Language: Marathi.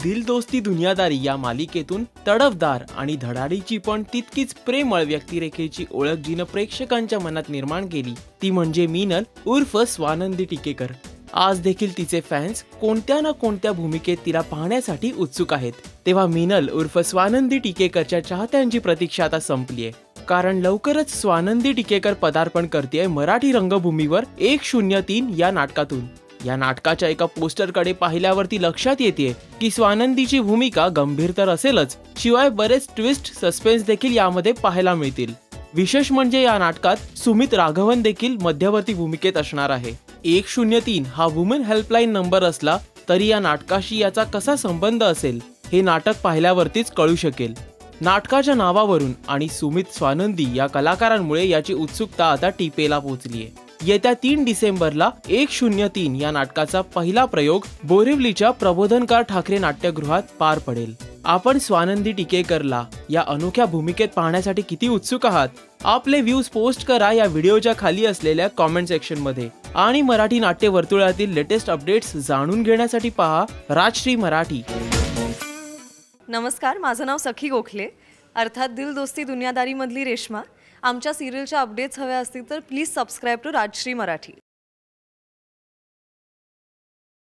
दिल दोस्ती दुनियादारी या मालिकेतून तडफदार आणि धडाडीची पण तितकीच प्रेमळ व्यक्तिरेखेची ओळख जिनं प्रेक्षकांच्या मनात निर्माण केली ती म्हणजे मीनल उर्फ स्वानंदी टिकेकर। आज देखील तिचे फॅन्स कोणत्या ना कोणत्या भूमिकेत तिला पाहण्यासाठी उत्सुक आहेत। तेव्हा मीनल उर्फ स्वानंदी टिकेकरच्या चाहत्यांची प्रतीक्षा आता संपलीये, कारण लवकरच स्वानंदी टिकेकर पदार्पण करतेय मराठी रंगभूमीवर 103 या नाटकातून। या नाटकाच्या एका पोस्टरकडे पाहिल्यावरती लक्षात येते की स्वानंदीची भूमिका गंभीर तर असेलच, शिवाय बरेच ट्विस्ट सस्पेन्स देखील यामध्ये पाहायला मिळतील। विशेष म्हणजे या नाटकात सुमित राघवन देखील मध्यवर्ती भूमिकेत असणार आहे। 103 हा वुमन हेल्पलाईन नंबर असला तरी या नाटकाशी याचा कसा संबंध असेल हे नाटक पाहिल्यावरतीच कळू शकेल। नाटकाच्या नावावरून आणि सुमित स्वानंदी या कलाकारांमुळे याची उत्सुकता आता टिपेला पोहोचलीये। येत्या 3 डिसेंबरला 103 या नाटकाचा पहिला प्रयोग बोरिवलीच्या प्रबोधनकार ठाकरे नाट्यगृहात पार पडेल। आपण स्वानंदी टिकेकरला या अनोख्या भूमिकेत पाहण्यासाठी किती उत्सुक आहात? आपले व्ह्यूज पोस्ट करा या व्हिडिओच्या खाली असलेल्या कॉमेंट सेक्शन मध्ये। आणि मराठी नाट्य वर्तुळातील लेटेस्ट अपडेट्स जाणून घेण्यासाठी पहा राजश्री मराठी। नमस्कार, माझं नाव सखी गोखले, अर्थात दिल दोस्ती दुनियादारी मधली रेश्मा। आमच्या सिरियलच्या अपडेट्स हव्या असतील तर please subscribe to Rajshri Marathi.